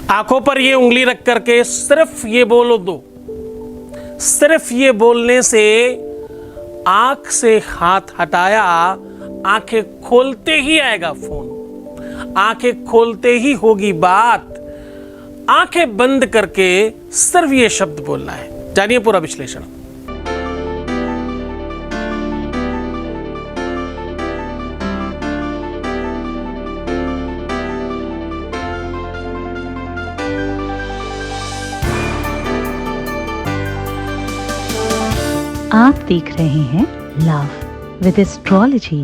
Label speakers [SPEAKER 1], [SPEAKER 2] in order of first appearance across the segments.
[SPEAKER 1] आंखों पर ये उंगली रख करके सिर्फ ये बोलो दो। सिर्फ ये बोलने से आंख से हाथ हटाया, आंखें खोलते ही आएगा फोन, आंखें खोलते ही होगी बात। आंखें बंद करके सिर्फ ये शब्द बोलना है। जानिए पूरा विश्लेषण।
[SPEAKER 2] आप देख रहे हैं लव विद एस्ट्रोलॉजी।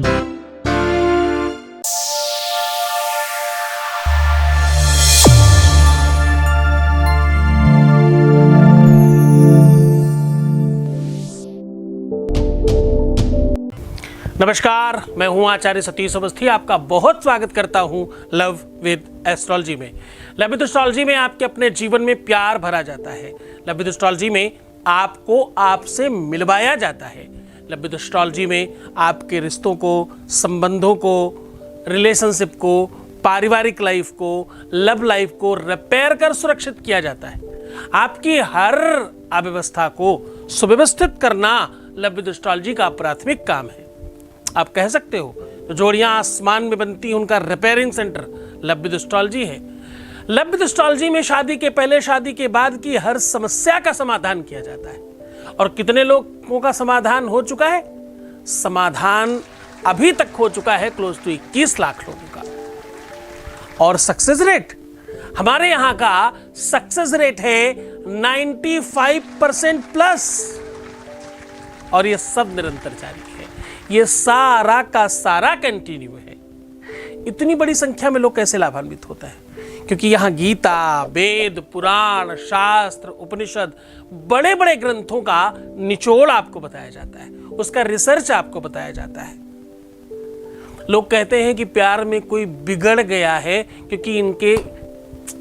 [SPEAKER 1] नमस्कार, मैं हूं आचार्य सतीश अवस्थी। आपका बहुत स्वागत करता हूं लव विद एस्ट्रोलॉजी में। लव विद एस्ट्रोलॉजी में आपके अपने जीवन में प्यार भरा जाता है। लव विद एस्ट्रोलॉजी में आपको आपसे मिलवाया जाता है। लव विद एस्ट्रोलॉजी में आपके रिश्तों को, संबंधों को, रिलेशनशिप को, पारिवारिक लाइफ को, लव लाइफ को रिपेयर कर सुरक्षित किया जाता है। आपकी हर अव्यवस्था को सुव्यवस्थित करना लव विद एस्ट्रोलॉजी का प्राथमिक काम है। आप कह सकते हो तो जोड़ियां आसमान में बनती हैं, उनका repairing centre love with astrology है। लव विद एस्ट्रोलॉजी में शादी के पहले, शादी के बाद की हर समस्या का समाधान किया जाता है। और कितने लोगों का समाधान हो चुका है? समाधान अभी तक हो चुका है क्लोज टू 21 लाख लोगों का। और सक्सेस रेट, हमारे यहां का सक्सेस रेट है 95% प्लस। और ये सब निरंतर जारी है, ये सारा का सारा कंटिन्यू है। इतनी बड़ी संख्या में लोग कैसे लाभान्वित होता है? क्योंकि यहाँ गीता, वेद, पुराण, शास्त्र, उपनिषद, बड़े बड़े ग्रंथों का निचोड़ आपको बताया जाता है, उसका रिसर्च आपको बताया जाता है। लोग कहते हैं कि प्यार में कोई बिगड़ गया है क्योंकि इनके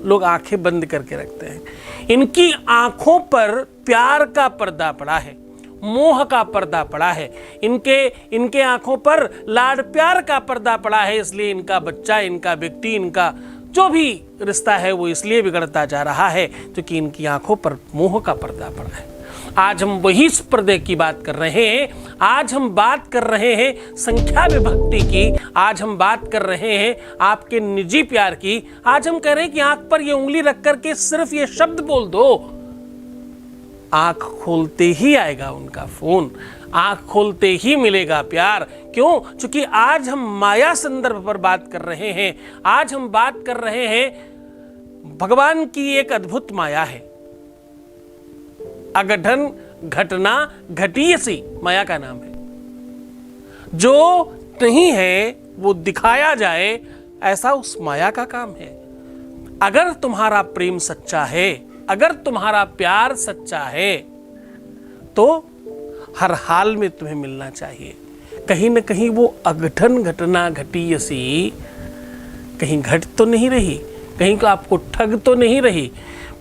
[SPEAKER 1] लोग आंखें बंद करके रखते हैं। इनकी आंखों पर प्यार का पर्दा पड़ा है, मोह का पर्दा पड़ा है, इनके आंखों पर लाड प्यार का पर्दा पड़ा है। इसलिए इनका बच्चा, इनका व्यक्ति, इनका जो भी रिश्ता है वो इसलिए बिगड़ता जा रहा है क्योंकि इनकी आंखों पर मोह का पर्दा पड़ा है। आज हम वही पर्दे की बात कर रहे हैं। आज हम बात कर रहे हैं संख्या विभक्ति की। आज हम बात कर रहे हैं आपके निजी प्यार की। आज हम कह रहे हैं कि आंख पर ये उंगली रख करके सिर्फ ये शब्द बोल दो, आंख खोलते ही आएगा उनका फोन, आंख खोलते ही मिलेगा प्यार। क्यों? क्योंकि आज हम माया संदर्भ पर बात कर रहे हैं। आज हम बात कर रहे हैं भगवान की एक अद्भुत माया है। अगढ़न घटना घटीयसी माया का नाम है। जो नहीं है वो दिखाया जाए, ऐसा उस माया का काम है। अगर तुम्हारा प्रेम सच्चा है, अगर तुम्हारा प्यार सच्चा है, तो हर हाल में तुम्हें मिलना चाहिए। कहीं न कहीं वो अघटन घटना घटीयसी कहीं घट तो नहीं रही, कहीं को आपको ठग तो नहीं रही।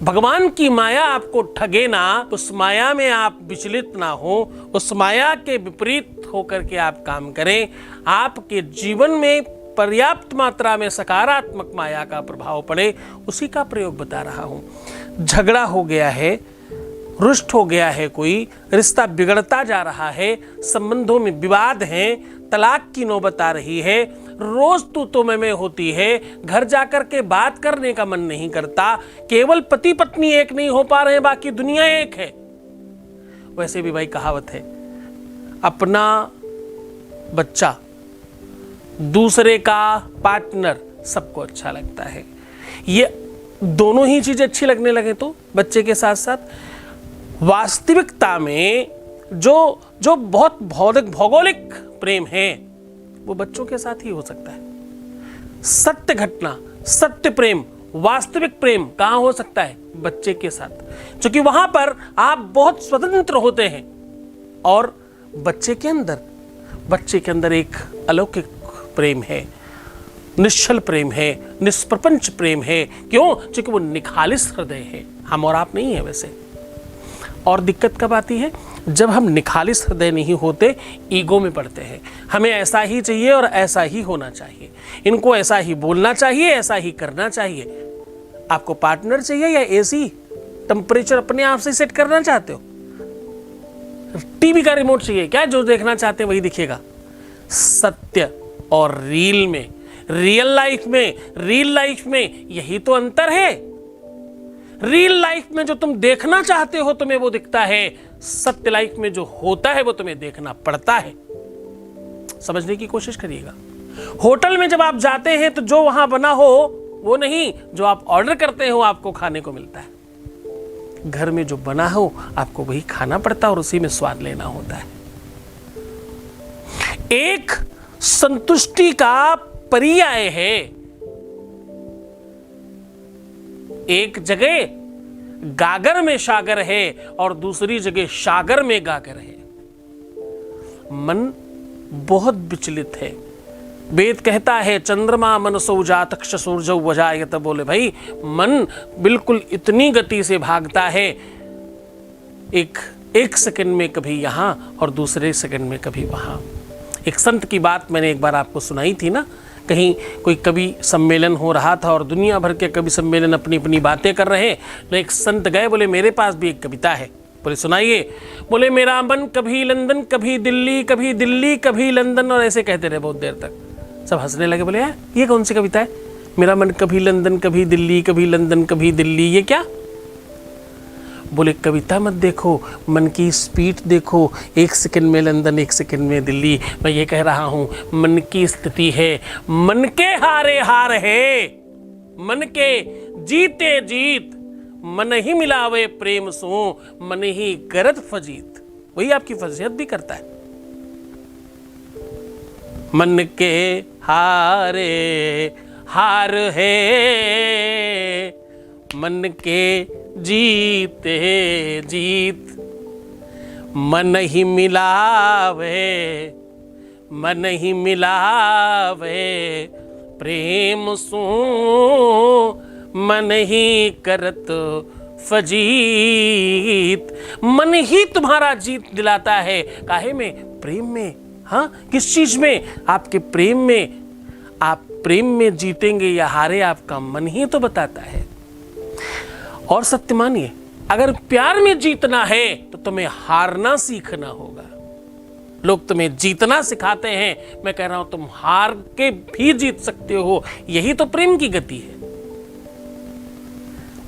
[SPEAKER 1] भगवान की माया आपको ठगे ना, उस माया में आप विचलित ना हो, उस माया के विपरीत होकर के आप काम करें। आपके जीवन में पर्याप्त मात्रा में सकारात्मक माया का प्रभाव पड़े, उसी का प्रयोग बता रहा हूं। झगड़ा हो गया है, रुष्ट हो गया है, कोई रिश्ता बिगड़ता जा रहा है, संबंधों में विवाद हैं, तलाक की नौबत आ रही है, रोज तू मैं होती है, घर जाकर के बात करने का मन नहीं करता, केवल पति पत्नी एक नहीं हो पा रहे, बाकी दुनिया एक है। वैसे भी भाई कहावत है, अपना बच्चा, दूसरे का पार्टनर सबको अच्छा लगता है। ये दोनों ही चीजें अच्छी लगने लगे तो बच्चे के साथ साथ वास्तविकता में जो बहुत भौगोलिक प्रेम है वो बच्चों के साथ ही हो सकता है। सत्य घटना, सत्य प्रेम, वास्तविक प्रेम कहां हो सकता है? बच्चे के साथ, क्योंकि वहां पर आप बहुत स्वतंत्र होते हैं और बच्चे के अंदर एक अलौकिक प्रेम है, निश्चल प्रेम है, निष्प्रपंच प्रेम है। क्यों? क्योंकि वो निखालिस हृदय है। हम और आप नहीं है वैसे। और दिक्कत कब आती है? जब हम निखालिस हृदय नहीं होते, ईगो में पड़ते हैं। हमें ऐसा ही चाहिए और ऐसा ही होना चाहिए, इनको ऐसा ही बोलना चाहिए, ऐसा ही करना चाहिए। आपको पार्टनर चाहिए या एसी टेम्परेचर अपने आप से सेट करना चाहते हो? टीवी का रिमोट चाहिए क्या? जो देखना चाहते हैं वही दिखेगा। सत्य और रियल लाइफ में यही तो अंतर है। रियल लाइफ में जो तुम देखना चाहते हो तुम्हें वो दिखता है, सत्य लाइफ में जो होता है वो तुम्हें देखना पड़ता है। समझने की कोशिश करिएगा। होटल में जब आप जाते हैं तो जो वहां बना हो वो नहीं, जो आप ऑर्डर करते हो आपको खाने को मिलता है। घर में जो बना हो आपको वही खाना पड़ता है और उसी में स्वाद लेना होता है। एक संतुष्टि का पर्याय है। एक जगह गागर में सागर है और दूसरी जगह सागर में गागर है। मन बहुत विचलित है। वेद कहता है चंद्रमा मनसो जातक्ष सूर्यौ वजायत। बोले भाई मन बिल्कुल इतनी गति से भागता है, एक सेकंड में कभी यहां और दूसरे सेकंड में कभी वहां। एक संत की बात मैंने एक बार आपको सुनाई थी ना, कहीं कोई कवि सम्मेलन हो रहा था और दुनिया भर के कवि सम्मेलन अपनी अपनी बातें कर रहे हैं। तो एक संत गए, बोले मेरे पास भी एक कविता है। बोले सुनाइए। बोले मेरा मन कभी लंदन कभी दिल्ली, कभी दिल्ली कभी लंदन, और ऐसे कहते रहे बहुत देर तक। सब हंसने लगे। बोले यार ये कौन सी कविता है? मेरा मन कभी लंदन कभी दिल्ली, कभी लंदन कभी दिल्ली, ये क्या? बोले कविता मत देखो, मन की स्पीड देखो। एक सेकंड में लंदन, एक सेकंड में दिल्ली। मैं ये कह रहा हूं मन की स्थिति है, मन के हारे हार है, मन के जीते जीत। मन ही मिलावे प्रेम सो, मन ही करत फजीत। वही आपकी फजीहत भी करता है। मन के हारे हार है, मन के जीते जीत। मन ही मिलावे, मन ही मिलावे प्रेम सो, मन ही करत फजीत। मन ही तुम्हारा जीत दिलाता है। काहे में? प्रेम में। हाँ, किस चीज में? आपके प्रेम में। आप प्रेम में जीतेंगे या हारे आपका मन ही तो बताता है। और सत्य मानिए, अगर प्यार में जीतना है तो तुम्हें हारना सीखना होगा। लोग तुम्हें जीतना सिखाते हैं, मैं कह रहा हूं तुम हार के भी जीत सकते हो। यही तो प्रेम की गति है।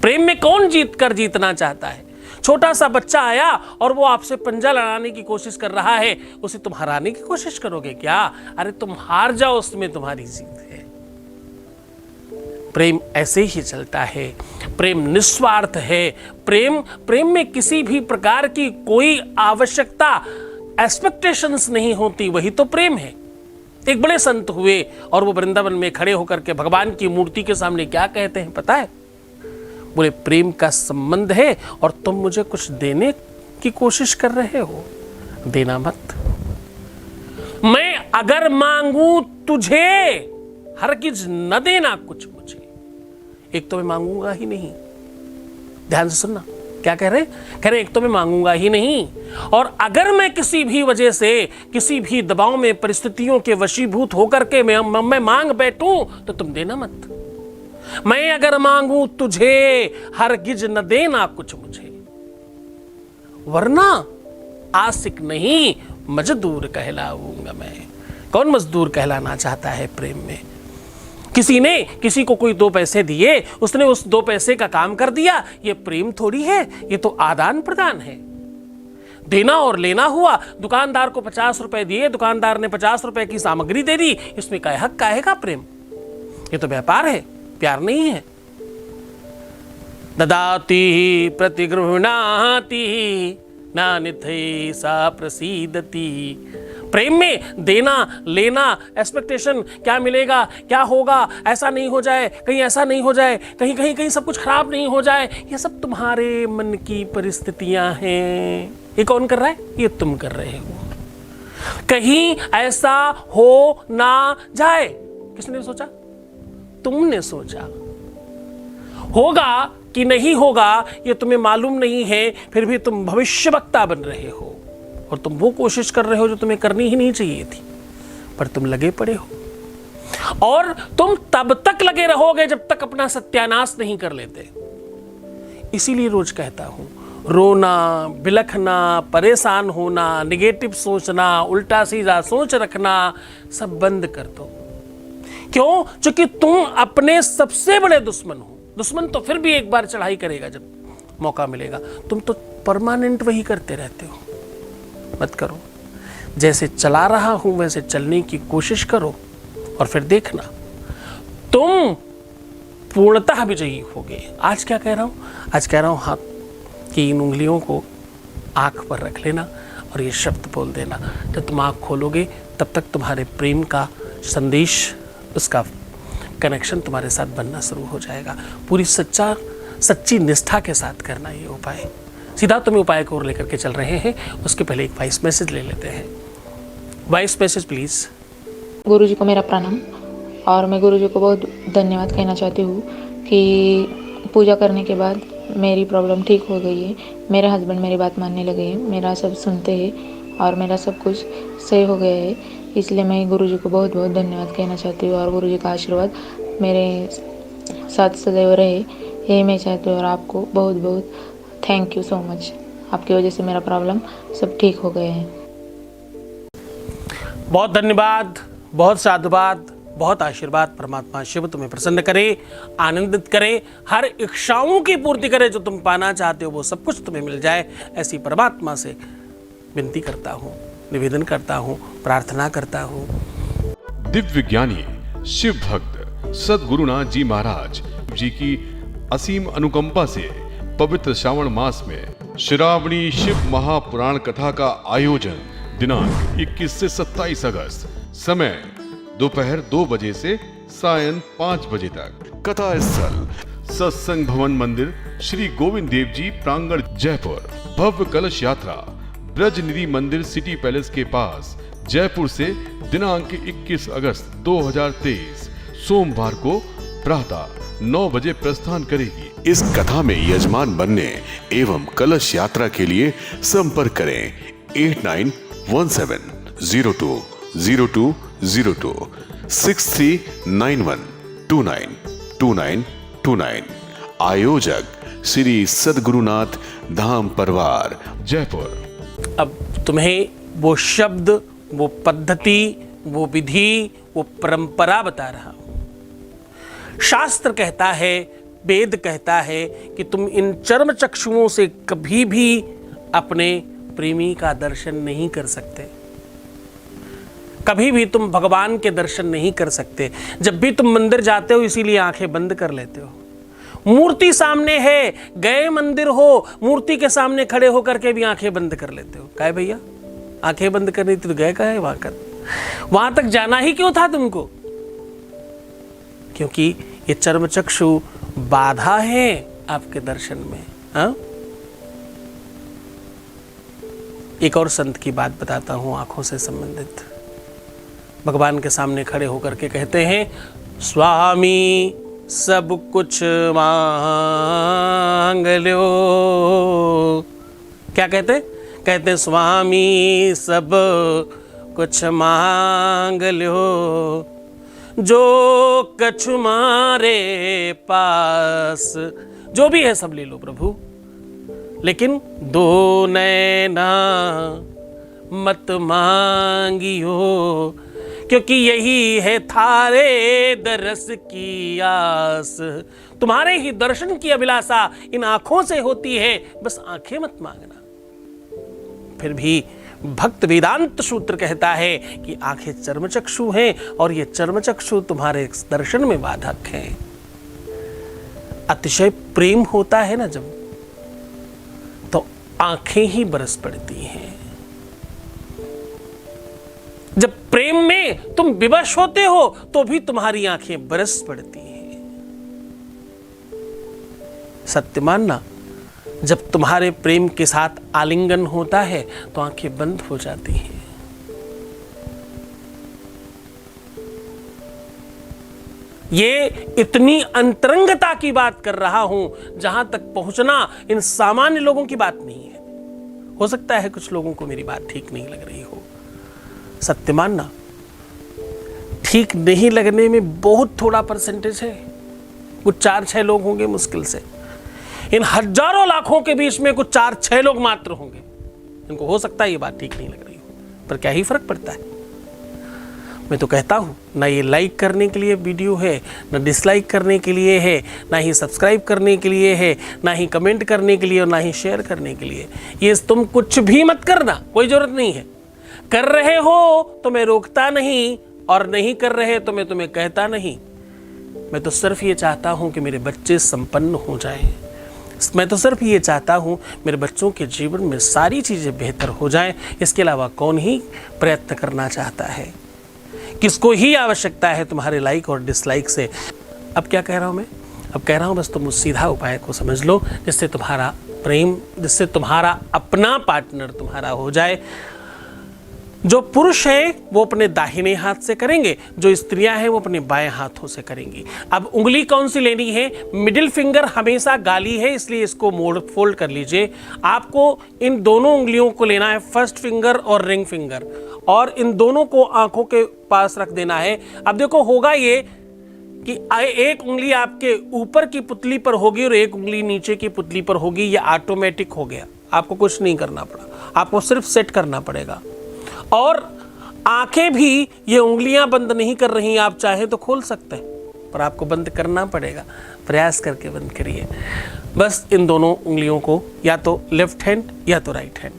[SPEAKER 1] प्रेम में कौन जीत कर जीतना चाहता है? छोटा सा बच्चा आया और वो आपसे पंजा लड़ाने की कोशिश कर रहा है, उसे तुम हराने की कोशिश करोगे क्या? अरे तुम हार जाओ, उसमें तुम्हारी जीत है। प्रेम ऐसे ही चलता है। प्रेम निस्वार्थ है। प्रेम में किसी भी प्रकार की कोई आवश्यकता, एक्सपेक्टेशंस नहीं होती। वही तो प्रेम है। एक बड़े संत हुए और वो वृंदावन में खड़े होकर के भगवान की मूर्ति के सामने क्या कहते हैं पता है? बोले प्रेम का संबंध है और तुम मुझे कुछ देने की कोशिश कर रहे हो, देना मत। मैं अगर मांगू तुझे, हरगिज न देना कुछ मुझे। एक तो मैं मांगूंगा ही नहीं। ध्यान से सुनना, क्या कह रहे? कह रहे एक तो मैं मांगूंगा ही नहीं, और अगर मैं किसी भी वजह से, किसी भी दबाव में, परिस्थितियों के वशीभूत होकर के मैं मांग बैठूं तो तुम देना मत। मैं अगर मांगू तुझे, हरगिज न देना कुछ मुझे, वरना आशिक नहीं मजदूर कहलाऊंगा मैं। कौन मजदूर कहलाना चाहता है प्रेम में? किसी ने किसी को कोई 2 पैसे दिए, उसने उस 2 पैसे का काम कर दिया, ये प्रेम थोड़ी है, ये तो आदान प्रदान है। देना और लेना हुआ। दुकानदार को 50 रुपए दिए, दुकानदार ने 50 रुपए की सामग्री दे दी, इसमें क्या हक काहेगा प्रेम? ये तो व्यापार है, प्यार नहीं है। ददाति प्रतिगृह्णाति नानिथै सा प्रसीदति। प्रेम में देना लेना, एक्सपेक्टेशन, क्या मिलेगा, क्या होगा, ऐसा नहीं हो जाए, कहीं ऐसा नहीं हो जाए, कहीं सब कुछ खराब नहीं हो जाए, ये सब तुम्हारे मन की परिस्थितियां हैं। ये कौन कर रहा है? ये तुम कर रहे हो। कहीं ऐसा हो ना जाए, किसने सोचा? तुमने सोचा। होगा कि नहीं होगा ये तुम्हें मालूम नहीं है, फिर भी तुम भविष्यवक्ता बन रहे हो और तुम वो कोशिश कर रहे हो जो तुम्हें करनी ही नहीं चाहिए थी, पर तुम लगे पड़े हो। और तुम तब तक लगे रहोगे जब तक अपना सत्यानाश नहीं कर लेते। इसीलिए रोज कहता हूं, रोना, बिलखना, परेशान होना, निगेटिव सोचना, उल्टा सीधा सोच रखना सब बंद कर दो। क्यों? क्योंकि तुम अपने सबसे बड़े दुश्मन हो। दुश्मन तो फिर भी एक बार चढ़ाई करेगा जब मौका मिलेगा, तुम तो परमानेंट वही करते रहते हो। मत करो। जैसे चला रहा हूं वैसे चलने की कोशिश करो और फिर देखना तुम पूर्णतः विजयी होगे। आज क्या कह रहा हूं? आज कह रहा हूं हाथ की इन उंगलियों को आंख पर रख लेना और ये शब्द बोल देना। जब तुम आंख खोलोगे तब तक तुम्हारे प्रेम का संदेश, उसका कनेक्शन तुम्हारे साथ बनना शुरू हो जाएगा। पूरी सच्ची निष्ठा के साथ करना ये उपाय। सीधा तुम्हें उपाय को और लेकर के चल रहे हैं। उसके पहले एक वॉइस मैसेज ले लेते हैं। Voice message please.
[SPEAKER 3] गुरुजी को मेरा प्रणाम और मैं गुरुजी को बहुत धन्यवाद कहना चाहती हूँ कि पूजा करने के बाद मेरी प्रॉब्लम ठीक हो गई है। मेरे हस्बैंड मेरी बात मानने लगे हैं, मेरा सब सुनते हैं और मेरा सब कुछ सही हो गया है। इसलिए मैं गुरुजी को बहुत बहुत धन्यवाद कहना चाहती हूँ और गुरुजी का आशीर्वाद मेरे साथ सदैव रहे, यही मैं चाहती हूँ। और आपको बहुत बहुत थैंक यू सो मच। आपकी वजह से मेरा प्रॉब्लम सब ठीक हो गए हैं।
[SPEAKER 1] बहुत धन्यवाद, बहुत साधुवाद, बहुत आशीर्वाद। परमात्मा शिव तुम्हें प्रसन्न करे, आनंदित करे, हर इच्छाओं की पूर्ति करे। जो तुम पाना चाहते हो वो सब कुछ तुम्हें मिल जाए, ऐसी परमात्मा से विनती करता हूँ, निवेदन करता हूँ, प्रार्थना करता हूँ।
[SPEAKER 4] दिव्य ज्ञानी शिव भक्त सद्गुरुनाथ जी महाराज जी की असीम अनुकंपा से पवित्र श्रावण मास में श्रावणी शिव महापुराण कथा का आयोजन दिनांक 21 से 27 अगस्त, समय दोपहर 2 बजे से सायं 5 बजे तक। कथा स्थल सत्संग भवन मंदिर श्री गोविंद देव जी प्रांगण जयपुर। भव्य कलश यात्रा ब्रज निधि मंदिर सिटी पैलेस के पास जयपुर से दिनांक 21 अगस्त 2023 सोमवार को प्रातः 9 बजे प्रस्थान करेगी।
[SPEAKER 5] इस कथा में यजमान बनने एवं कलश यात्रा के लिए संपर्क करें 8917020202 6391292929। आयोजक श्री सद्गुरुनाथ धाम परिवार जयपुर।
[SPEAKER 1] अब तुम्हें वो शब्द, वो पद्धति, वो विधि, वो परंपरा बता रहा हूं। शास्त्र कहता है, वेद कहता है कि तुम इन चर्म चक्षुओं से कभी भी अपने प्रेमी का दर्शन नहीं कर सकते। कभी भी तुम भगवान के दर्शन नहीं कर सकते। जब भी तुम मंदिर जाते हो इसीलिए आंखें बंद कर लेते हो। मूर्ति सामने है, गए मंदिर हो, मूर्ति के सामने खड़े होकर के भी आंखें बंद कर लेते हो। काहे भैया, आंखें बंद करनी थी तो गए काहे वहां तक जाना ही क्यों था तुमको? क्योंकि ये चर्म चक्षु बाधा है आपके दर्शन में। हाँ? एक और संत की बात बताता हूं आंखों से संबंधित। भगवान के सामने खड़े होकर के कहते हैं, स्वामी सब कुछ मांग लो। क्या कहते? कहते हैं स्वामी सब कुछ मांग लो, जो कछु मारे पास। जो भी है सब ले लो प्रभु, लेकिन दो नैना मत मांगियो, क्योंकि यही है थारे दरस की आस। तुम्हारे ही दर्शन की अभिलाषा इन आंखों से होती है, बस आंखें मत मांगना। फिर भी भक्त वेदांत सूत्र कहता है कि आंखें चर्मचक्षु हैं और ये चर्मचक्षु तुम्हारे दर्शन में बाधक हैं। अतिशय प्रेम होता है ना जब, तो आंखें ही बरस पड़ती हैं। जब प्रेम में तुम विवश होते हो तो भी तुम्हारी आंखें बरस पड़ती हैं। सत्य मानना, जब तुम्हारे प्रेम के साथ आलिंगन होता है तो आंखें बंद हो जाती हैं। ये इतनी अंतरंगता की बात कर रहा हूं जहां तक पहुंचना इन सामान्य लोगों की बात नहीं है। हो सकता है कुछ लोगों को मेरी बात ठीक नहीं लग रही हो। सत्य मानना, ठीक नहीं लगने में बहुत थोड़ा परसेंटेज है, कुछ 4-6 लोग होंगे मुश्किल से। इन हजारों लाखों के बीच में कुछ 4-6 लोग मात्र होंगे इनको हो सकता है ये बात ठीक नहीं लग रही हो, पर क्या ही फर्क पड़ता है। मैं तो कहता हूँ ना ये लाइक करने के लिए वीडियो है, ना डिसलाइक करने के लिए है, ना ही सब्सक्राइब करने के लिए है, ना ही कमेंट करने के लिए और ना ही शेयर करने के लिए। ये तुम कुछ भी मत करना, कोई ज़रूरत नहीं है। कर रहे हो तो मैं रोकता नहीं, और नहीं कर रहे तो मैं तुम्हें कहता नहीं। मैं तो सिर्फ ये चाहता हूँ कि मेरे बच्चे संपन्न हो जाएं। मैं तो सिर्फ ये चाहता हूँ मेरे बच्चों के जीवन में सारी चीज़ें बेहतर हो जाएं। इसके अलावा कौन ही प्रयत्न करना चाहता है? किसको ही आवश्यकता है तुम्हारे लाइक और डिसलाइक से? अब क्या कह रहा हूँ मैं? अब कह रहा हूँ बस तुम उस सीधा उपाय को समझ लो जिससे तुम्हारा प्रेम, जिससे तुम्हारा अपना पार्टनर तुम्हारा हो जाए। जो पुरुष है वो अपने दाहिने हाथ से करेंगे, जो स्त्रियां हैं वो अपने बाएं हाथों से करेंगी। अब उंगली कौन सी लेनी है? मिडिल फिंगर हमेशा गाली है, इसलिए इसको मोड़ फोल्ड कर लीजिए। आपको इन दोनों उंगलियों को लेना है, फर्स्ट फिंगर और रिंग फिंगर, और इन दोनों को आंखों के पास रख देना है। अब देखो होगा ये कि एक उंगली आपके ऊपर की पुतली पर होगी और एक उंगली नीचे की पुतली पर होगी। ये ऑटोमेटिक हो गया, आपको कुछ नहीं करना पड़ा, आपको सिर्फ सेट करना पड़ेगा। और आंखें भी ये उंगलियां बंद नहीं कर रही, आप चाहें तो खोल सकते हैं, पर आपको बंद करना पड़ेगा। प्रयास करके बंद करिए। बस इन दोनों उंगलियों को या तो लेफ्ट हैंड या तो राइट हैंड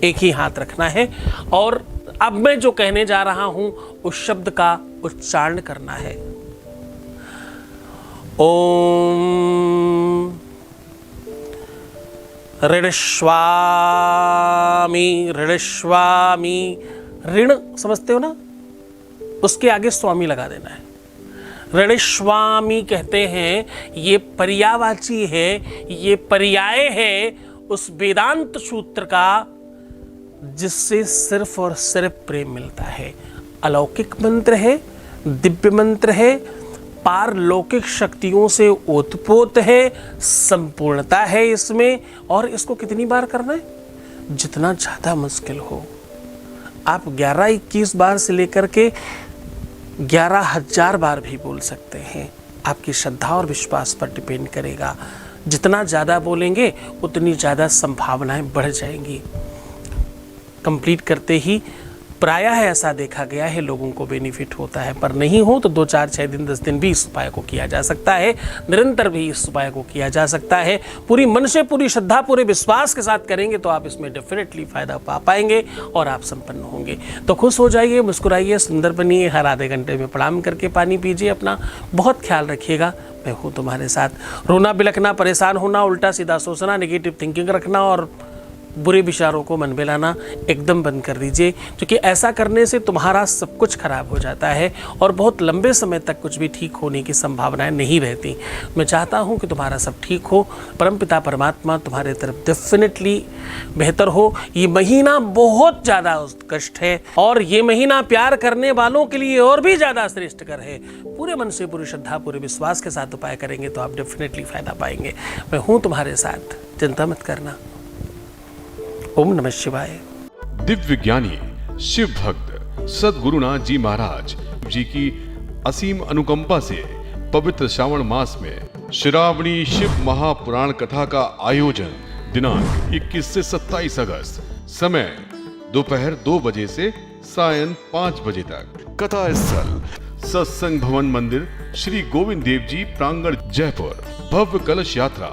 [SPEAKER 1] एक ही हाथ रखना है, और अब मैं जो कहने जा रहा हूं उस शब्द का उच्चारण करना है। ओम ऋणस्वामी, ऋणस्वामी, ऋण समझते हो ना, उसके आगे स्वामी लगा देना है। ऋणस्वामी कहते हैं, ये पर्यायवाची है, ये पर्याय है उस वेदांत सूत्र का जिससे सिर्फ और सिर्फ प्रेम मिलता है। अलौकिक मंत्र है, दिव्य मंत्र है, पारलौकिक शक्तियों से ओतप्रोत है, संपूर्णता है इसमें। और इसको कितनी बार करना है? जितना ज़्यादा मुश्किल हो। आप 11-21 बार से लेकर के 11,000 बार भी बोल सकते हैं। आपकी श्रद्धा और विश्वास पर डिपेंड करेगा। जितना ज़्यादा बोलेंगे उतनी ज़्यादा संभावनाएं बढ़ जाएंगी। कंप्लीट करते ही प्रायः ऐसा देखा गया है लोगों को बेनिफिट होता है, पर नहीं हो तो 2, 4, 6 दिन 10 दिन भी इस उपाय को किया जा सकता है, निरंतर भी इस उपाय को किया जा सकता है। पूरी मन से, पूरी श्रद्धा, पूरे विश्वास के साथ करेंगे तो आप इसमें डेफिनेटली फायदा पा पाएंगे और आप संपन्न होंगे। तो खुश हो जाइए, मुस्कुराइए, सुंदर बनिए। हर आधे घंटे में प्रणाम करके पानी पीजिए। अपना बहुत ख्याल रखिएगा। मैं हूँ तुम्हारे साथ। रोना, बिलखना, परेशान होना, उल्टा सीधा सोचना, नेगेटिव थिंकिंग रखना और बुरे विचारों को मन में लाना एकदम बंद कर दीजिए, क्योंकि ऐसा करने से तुम्हारा सब कुछ खराब हो जाता है और बहुत लंबे समय तक कुछ भी ठीक होने की संभावनाएं नहीं रहती। मैं चाहता हूं कि तुम्हारा सब ठीक हो, परमपिता परमात्मा तुम्हारे तरफ डेफिनेटली बेहतर हो। ये महीना बहुत ज़्यादा उत्कृष्ट है और ये महीना प्यार करने वालों के लिए और भी ज़्यादा श्रेष्ठकर है। पूरे मन से, पूरी श्रद्धा, पूरे विश्वास के साथ उपाय करेंगे तो आप डेफिनेटली फायदा पाएंगे। मैं हूँ तुम्हारे साथ, चिंता मत करना। ओम नमः शिवाय।
[SPEAKER 4] दिव्य ज्ञानी शिव भक्त सद्गुरुनाथ जी महाराज जी की असीम अनुकंपा से पवित्र श्रावण मास में श्रावणी शिव महापुराण कथा का आयोजन दिनांक 21 से 27 अगस्त, समय दोपहर 2 बजे से सायं 5 बजे तक।
[SPEAKER 5] कथा स्थल
[SPEAKER 4] सत्संग भवन मंदिर, श्री गोविंद देव जी प्रांगण, जयपुर। भव्य कलश यात्रा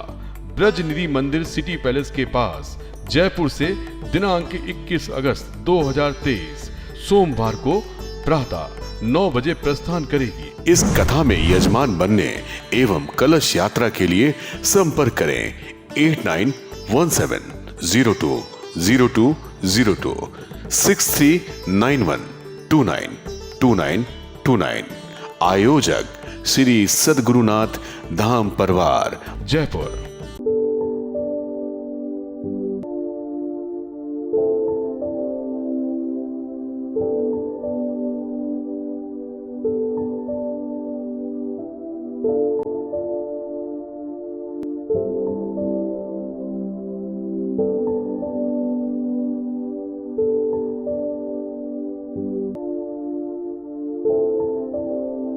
[SPEAKER 4] ब्रज निधि मंदिर सिटी पैलेस के पास, जयपुर से दिनांक 21 अगस्त 2023 सोमवार को प्रातः 9 बजे प्रस्थान करेगी।
[SPEAKER 5] इस कथा में यजमान बनने एवं कलश यात्रा के लिए संपर्क करें 8917020202 6391292929। आयोजक श्री सद्गुरुनाथ धाम परिवार,
[SPEAKER 4] जयपुर।